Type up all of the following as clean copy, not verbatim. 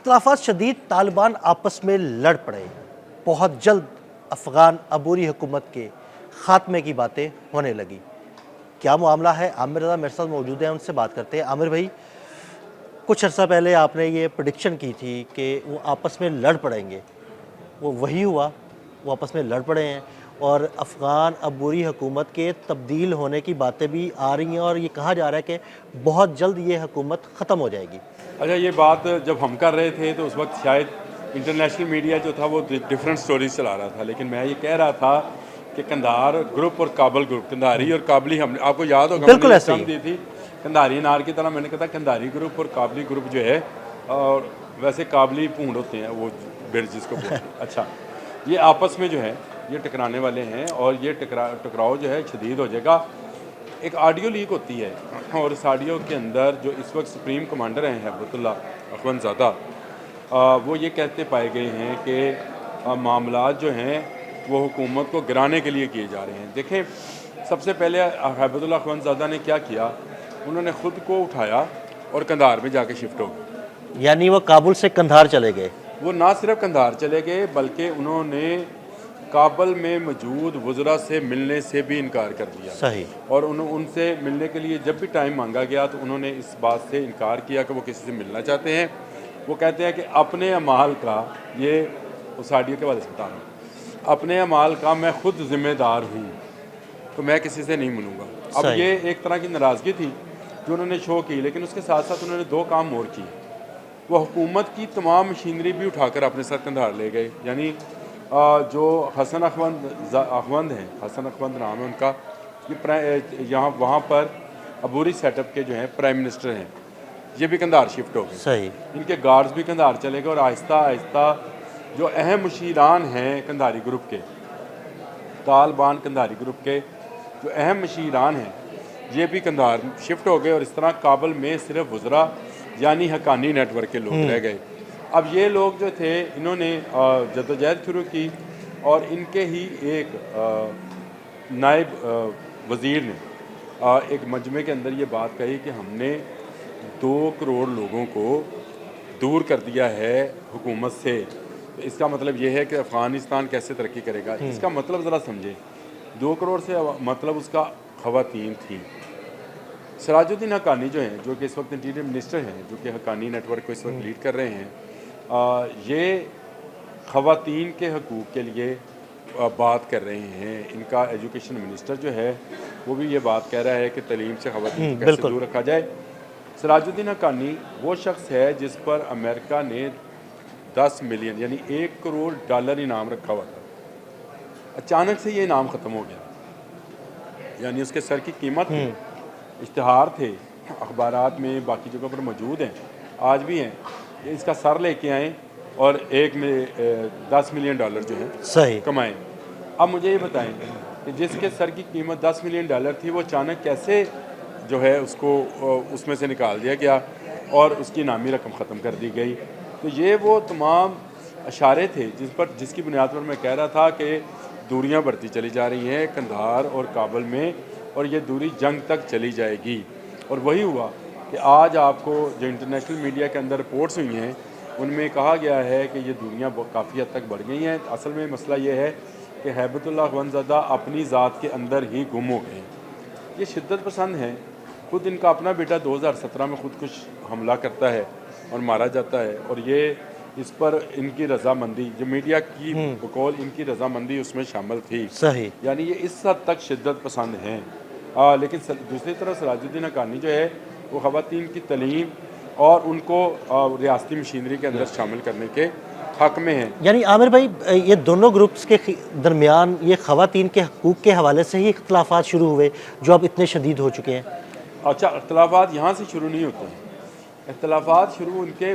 اختلافات شدید، طالبان آپس میں لڑ پڑے، بہت جلد افغان عبوری حکومت کے خاتمے کی باتیں ہونے لگی۔ کیا معاملہ ہے؟ عامر رضا میرے ساتھ موجود ہیں، ان سے بات کرتے ہیں۔ عامر بھائی، کچھ عرصہ پہلے آپ نے یہ پریڈکشن کی تھی کہ وہ آپس میں لڑ پڑیں گے، وہ وہی ہوا، وہ آپس میں لڑ پڑے ہیں اور افغان عبوری حکومت کے تبدیل ہونے کی باتیں بھی آ رہی ہیں اور یہ کہا جا رہا ہے کہ بہت جلد یہ حکومت ختم ہو جائے گی۔ اچھا، یہ بات جب ہم کر رہے تھے تو اس وقت شاید انٹرنیشنل میڈیا جو تھا وہ ڈفرینٹ سٹوریز چلا رہا تھا، لیکن میں یہ کہہ رہا تھا کہ قندھار گروپ اور کابل گروپ، قندھاری اور کابلی، ہم نے آپ کو یاد ہوگا میں نے ایسے ٹرم دی تھی قندھاری انار کی طرح، میں نے کہا تھا قندھاری گروپ اور کابلی گروپ جو ہے، اور ویسے کابلی پونڈ ہوتے ہیں وہ برج جس کو بولتے ہیں، اچھا یہ آپس میں جو ہے یہ ٹکرانے والے ہیں اور یہ ٹکراؤ جو ہے شدید ہو جائے گا۔ ایک آڈیو لیک ہوتی ہے اور اس آڈیو کے اندر جو اس وقت سپریم کمانڈر ہیں ہیبت اللہ اخوند زادہ، وہ یہ کہتے پائے گئے ہیں کہ معاملات جو ہیں وہ حکومت کو گرانے کے لیے کیے جا رہے ہیں۔ دیکھیں، سب سے پہلے ہیبت اللہ اخوند زادہ نے کیا کیا، انہوں نے خود کو اٹھایا اور قندھار میں جا کے شفٹ ہو گئے، یعنی وہ کابل سے قندھار چلے گئے۔ وہ نہ صرف قندھار چلے گئے بلکہ انہوں نے کابل میں موجود وزراء سے ملنے سے بھی انکار کر دیا، صحیح۔ اور ان سے ملنے کے لیے جب بھی ٹائم مانگا گیا تو انہوں نے اس بات سے انکار کیا کہ وہ کسی سے ملنا چاہتے ہیں۔ وہ کہتے ہیں کہ اپنے اعمال کا، یہ اس آڈیو کے حوالے سے بتا رہا ہوں، اپنے اعمال کا میں خود ذمہ دار ہوں، تو میں کسی سے نہیں ملوں گا۔ اب صحیح۔ یہ ایک طرح کی ناراضگی تھی جو انہوں نے شو کی، لیکن اس کے ساتھ ساتھ انہوں نے دو کام اور کیے۔ وہ حکومت کی تمام مشینری بھی اٹھا کر اپنے ساتھ قندھار لے گئے، یعنی جو حسن اخوند ہیں، حسن اخوند نام ہے ان کا، یہ وہاں پر عبوری سیٹ اپ کے جو ہیں پرائم منسٹر ہیں، یہ بھی قندھار شفٹ ہو گئے۔ صحیح۔ ان کے گارڈز بھی قندھار چلے گئے اور آہستہ آہستہ جو اہم مشیران ہیں قندھاری گروپ کے، طالبان قندھاری گروپ کے جو اہم مشیران ہیں، یہ بھی قندھار شفٹ ہو گئے، اور اس طرح کابل میں صرف وزراء یعنی حقانی نیٹ ورک کے لوگ رہ گئے۔ اب یہ لوگ جو تھے انہوں نے جدوجہد شروع کی، اور ان کے ہی ایک نائب وزیر نے ایک مجمع کے اندر یہ بات کہی کہ ہم نے 2 کروڑ لوگوں کو دور کر دیا ہے حکومت سے۔ تو اس کا مطلب یہ ہے کہ افغانستان کیسے ترقی کرے گا، اس کا مطلب ذرا سمجھیں۔ 2 کروڑ سے مطلب اس کا خواتین تھیں۔ سراج الدین حقانی جو ہیں، جو کہ اس وقت انٹیریئر منسٹر ہیں، جو کہ حقانی نیٹ ورک کو اس وقت لیڈ کر رہے ہیں، یہ خواتین کے حقوق کے لیے بات کر رہے ہیں۔ ان کا ایجوکیشن منسٹر جو ہے وہ بھی یہ بات کہہ رہا ہے کہ تعلیم سے خواتین کو کیسے دور رکھا جائے۔ سراج الدین حقانی وہ شخص ہے جس پر امریکہ نے 10 ملین یعنی 1 کروڑ ڈالر انعام رکھا ہوا تھا۔ اچانک سے یہ انعام ختم ہو گیا، یعنی اس کے سر کی قیمت، اشتہار تھے، اخبارات میں باقی جگہوں پر موجود ہیں، آج بھی ہیں، اس کا سر لے کے آئیں اور 10 ملین ڈالر جو ہیں کمائیں۔ اب مجھے یہ بتائیں کہ جس کے سر کی قیمت 10 ملین ڈالر تھی، وہ اچانک کیسے جو ہے اس کو اس میں سے نکال دیا گیا اور اس کی انعامی رقم ختم کر دی گئی؟ تو یہ وہ تمام اشارے تھے جس کی بنیاد پر میں کہہ رہا تھا کہ دوریاں بڑھتی چلی جا رہی ہیں قندھار اور کابل میں، اور یہ دوری جنگ تک چلی جائے گی۔ اور وہی ہوا کہ آج آپ کو جو انٹرنیشنل میڈیا کے اندر رپورٹس ہوئی ہیں ان میں کہا گیا ہے کہ یہ دوریاں کافی حد تک بڑھ گئی ہیں۔ اصل میں مسئلہ یہ ہے کہ ہیبت اللہ اخوند زادہ اپنی ذات کے اندر ہی گم ہو گئے ہیں۔ یہ شدت پسند ہیں، خود ان کا اپنا بیٹا 2017 میں خودکش حملہ کرتا ہے اور مارا جاتا ہے، اور یہ اس پر ان کی رضامندی، جو میڈیا کی بقول ان کی رضامندی اس میں شامل تھی، یعنی یہ اس حد تک شدت پسند ہیں۔ لیکن دوسری طرف سراج الدین حقانی جو ہے وہ خواتین کی تعلیم اور ان کو ریاستی مشینری کے اندر شامل کرنے کے حق میں ہیں۔ یعنی عامر بھائی، یہ دونوں گروپس کے درمیان یہ خواتین کے حقوق کے حوالے سے ہی اختلافات شروع ہوئے جو اب اتنے شدید ہو چکے ہیں؟ اچھا، اختلافات یہاں سے شروع نہیں ہوتے ہیں، اختلافات شروع ان کے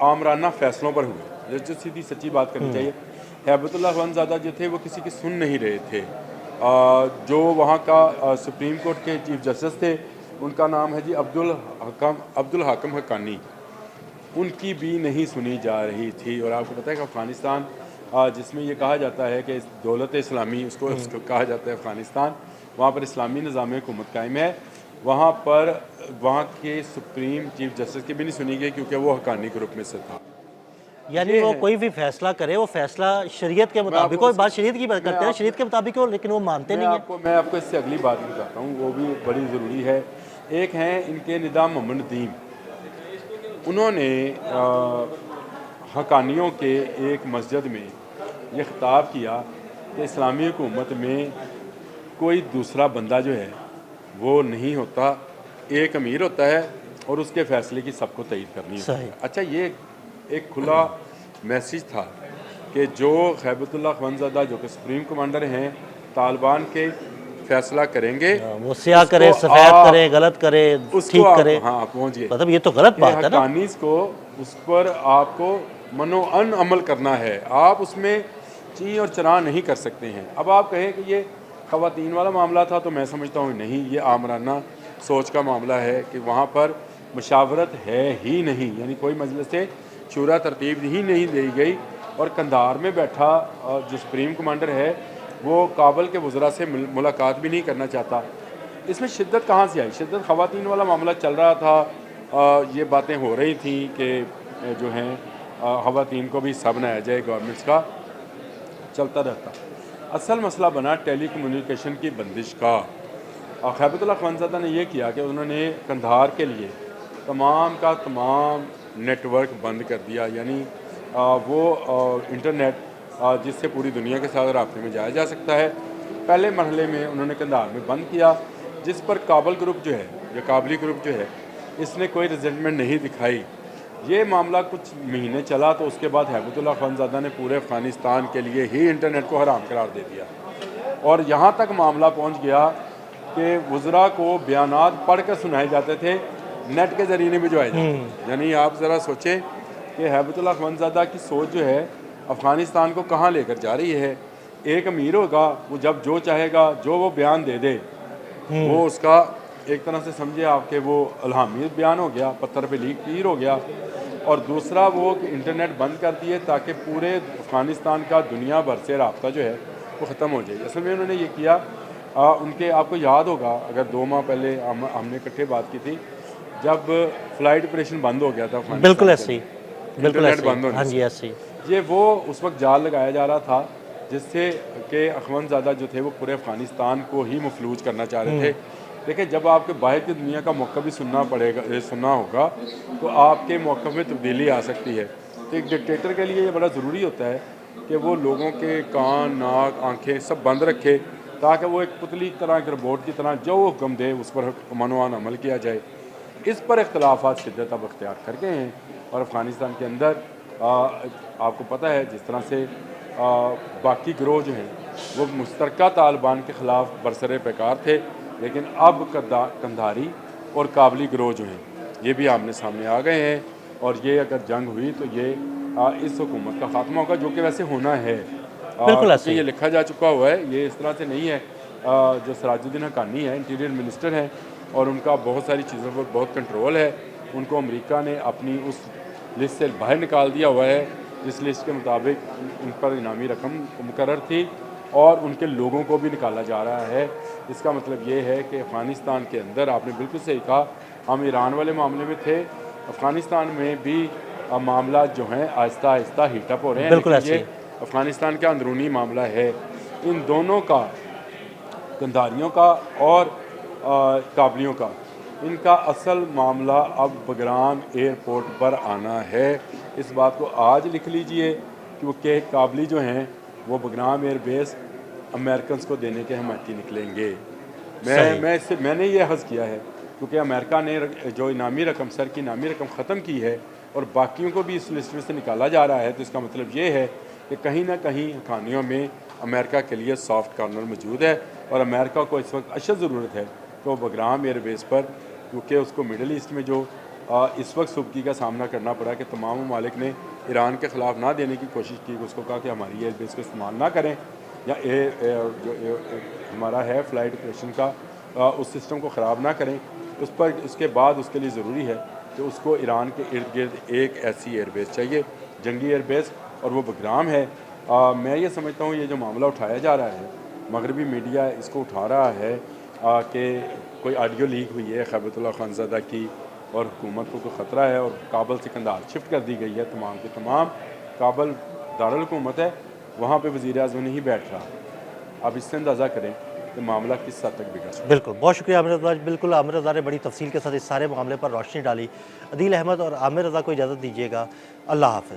آمرانہ فیصلوں پر ہوئے، جو سیدھی سچی بات کرنی چاہیے۔ ہیبت اللہ اخوند زادہ جو تھے وہ کسی کی سن نہیں رہے تھے۔ جو وہاں کا سپریم کورٹ کے چیف جسٹس تھے، ان کا نام ہے جی عبدالحاکم حقانی، ان کی بھی نہیں سنی جا رہی تھی۔ اور آپ کو پتہ ہے کہ افغانستان جس میں یہ کہا جاتا ہے کہ دولت اسلامی اس کو کہا جاتا ہے افغانستان، وہاں پر اسلامی نظام حکومت قائم ہے، وہاں کے سپریم چیف جسٹس کی بھی نہیں سنی گئی کیونکہ وہ حقانی گروپ میں سے تھا۔ یعنی وہ کوئی بھی فیصلہ کرے وہ فیصلہ شریعت کے مطابق ہو. بات شریعت کی بات کرتے ہیں, شریعت کے مطابق ہو, لیکن وہ مانتے نہیں ہیں. میں آپ کو اس سے اگلی بات بتاتا ہوں, وہ بھی بڑی ضروری ہے. ایک ہیں ان کے نظام محمد ندیم, انہوں نے حقانیوں کے ایک مسجد میں یہ خطاب کیا کہ اسلامی حکومت میں کوئی دوسرا بندہ جو ہے وہ نہیں ہوتا, ایک امیر ہوتا ہے اور اس کے فیصلے کی سب کو تائید کرنی ہوتی ہے. اچھا, یہ ایک کھلا میسیج تھا کہ جو خیبت اللہ اخوندزادہ جو کہ سپریم کمانڈر ہیں طالبان کے, فیصلہ کریں گے, وہ سیاہ کرے, سفید کرے, غلط کرے, ٹھیک کرے, ہاں پہنچ گئے. مطلب یہ تو غلط بات ہے نا. حقانیز کو اس پر آپ کو منو ان عمل کرنا ہے, آپ اس میں چی اور چرا نہیں کر سکتے ہیں. اب آپ کہیں کہ یہ خواتین والا معاملہ تھا, تو میں سمجھتا ہوں نہیں, یہ آمرانہ سوچ کا معاملہ ہے کہ وہاں پر مشاورت ہے ہی نہیں, یعنی کوئی مجلس شورا ترتیب ہی نہیں دی گئی. اور قندھار میں بیٹھا جو سپریم کمانڈر ہے وہ کابل کے وزراء سے ملاقات بھی نہیں کرنا چاہتا. اس میں شدت کہاں سے آئی؟ شدت خواتین والا معاملہ چل رہا تھا, یہ باتیں ہو رہی تھیں کہ جو ہیں خواتین کو بھی حصہ بنایا جائے گورنمنٹس کا, چلتا رہتا. اصل مسئلہ بنا ٹیلی کمیونیکیشن کی بندش کا. خیبت اللہ اخوندزادہ نے یہ کیا کہ انہوں نے قندھار کے لیے تمام کا تمام نیٹ ورک بند کر دیا, یعنی وہ انٹرنیٹ جس سے پوری دنیا کے ساتھ رابطے میں جایا جا سکتا ہے, پہلے مرحلے میں انہوں نے قندھار میں بند کیا, جس پر کابل گروپ جو ہے, یا کابلی گروپ جو ہے, اس نے کوئی ریزلٹمنٹ نہیں دکھائی. یہ معاملہ کچھ مہینے چلا تو اس کے بعد ہیبت اللہ اخوندزادہ نے پورے افغانستان کے لیے ہی انٹرنیٹ کو حرام قرار دے دیا, اور یہاں تک معاملہ پہنچ گیا کہ وزراء کو بیانات پڑھ کر سنائے جاتے تھے, نیٹ کے ذریعے بھجوائے جاتے. یعنی آپ ذرا سوچیں کہ ہیبت اللہ اخوندزادہ کی سوچ جو ہے افغانستان کو کہاں لے کر جا رہی ہے. ایک امیر ہوگا, وہ جب جو چاہے گا جو وہ بیان دے دے, وہ اس کا ایک طرح سے سمجھے آپ کے وہ الہامی بیان ہو گیا, پتھر پہ لیک پیر ہو گیا. اور دوسرا وہ کہ انٹرنیٹ بند کر دیے تاکہ پورے افغانستان کا دنیا بھر سے رابطہ جو ہے وہ ختم ہو جائے. اصل میں انہوں نے یہ کیا, ان کے آپ کو یاد ہوگا اگر 2 ماہ پہلے ہم نے اکٹھے بات کی تھی جب فلائٹ آپریشن بند ہو گیا تھا افغانستان, بالکل ایسے ہی, بالکل انٹرنیٹ بند ہونے سے. ایسے ہی یہ وہ اس وقت جال لگایا جا رہا تھا جس سے کہ اخوندزادہ جو تھے وہ پورے افغانستان کو ہی مفلوج کرنا چاہ رہے تھے. دیکھیں, جب آپ کے باہر کی دنیا کا موقف بھی سننا ہوگا تو آپ کے موقف میں تبدیلی آ سکتی ہے. تو ایک ڈکٹیٹر کے لیے یہ بڑا ضروری ہوتا ہے کہ وہ لوگوں کے کان, ناک, آنکھیں سب بند رکھے تاکہ وہ ایک پتلی طرح ایک روبوٹ کی طرح جو وہ حکم دے اس پر منوان عمل کیا جائے. اس پر اختلافات شدت اب اختیار کر گئے ہیں, اور افغانستان کے اندر آپ کو پتہ ہے جس طرح سے باقی گروہ جو ہیں وہ مشترکہ طالبان کے خلاف برسر پیکار تھے, لیکن اب قندھاری اور کابلی گروہ جو ہیں یہ بھی آمنے سامنے آ گئے ہیں, اور یہ اگر جنگ ہوئی تو یہ اس حکومت کا خاتمہ ہوگا, جو کہ ویسے ہونا ہے. بالکل ایسے یہ لکھا جا چکا ہوا ہے, یہ اس طرح سے نہیں ہے. جو سراج الدین حقانی ہے انٹیریئر منسٹر ہیں, اور ان کا بہت ساری چیزوں پر بہت کنٹرول ہے. ان کو امریکہ نے اپنی اس لسٹ سے باہر نکال دیا ہوا ہے جس لسٹ کے مطابق ان پر انعامی رقم مقرر تھی, اور ان کے لوگوں کو بھی نکالا جا رہا ہے. اس کا مطلب یہ ہے کہ افغانستان کے اندر آپ نے بالکل صحیح کہا, ہم ایران والے معاملے میں تھے, افغانستان میں بھی معاملات جو ہیں آہستہ آہستہ ہیٹ اپ ہو رہے ہیں, لیکن یہ افغانستان کا اندرونی معاملہ ہے. ان دونوں کا, قندھاریوں کا اور کابلیوں کا, ان کا اصل معاملہ اب بگرام ایئرپورٹ پر آنا ہے. اس بات کو آج لکھ لیجئے کیونکہ کابلی جو ہیں وہ بگرام ایئر بیس امریکنز کو دینے کے حمایتی نکلیں گے. میں نے یہ حض کیا ہے کیونکہ امریکہ نے جو انعامی رقم, سر کی انعامی رقم ختم کی ہے اور باقیوں کو بھی اس لسٹ میں سے نکالا جا رہا ہے, تو اس کا مطلب یہ ہے کہ کہیں نہ کہیں حقانیوں میں امریکہ کے لیے سافٹ کارنر موجود ہے, اور امریکہ کو اس وقت اشد ضرورت ہے کہ وہ بگرام ایئر بیس پر, کیونکہ اس کو مڈل ایسٹ میں جو اس وقت سبکی کا سامنا کرنا پڑا کہ تمام ممالک نے ایران کے خلاف نہ دینے کی کوشش کی, اس کو کہا کہ ہماری ایئر بیس کو استعمال نہ کریں, یا جو ہمارا ہے فلائٹ آپریشن کا اس سسٹم کو خراب نہ کریں. اس کے بعد اس کے لیے ضروری ہے کہ اس کو ایران کے ارد گرد ایک ایسی ایئر بیس چاہیے, جنگی ایئر بیس, اور وہ بگرام ہے. میں یہ سمجھتا ہوں یہ جو معاملہ اٹھایا جا رہا ہے, مغربی میڈیا اس کو اٹھا رہا ہے کہ کوئی آڈیو لیک ہوئی ہے خیبت اللہ اخوندزادہ کی اور حکومت کو کوئی خطرہ ہے اور کابل سے قندھار شفٹ کر دی گئی ہے تمام کے تمام. کابل دارالحکومت ہے, وہاں پہ وزیر اعظم نہیں بیٹھ رہا. اب اس سے اندازہ کریں کہ معاملہ کس حد تک بگڑ سکتا ہے. بالکل, بہت شکریہ عامر رضا. بالکل عامر رضا نے بڑی تفصیل کے ساتھ اس سارے معاملے پر روشنی ڈالی. عدیل احمد اور عامر رضا کو اجازت دیجیے گا. اللہ حافظ.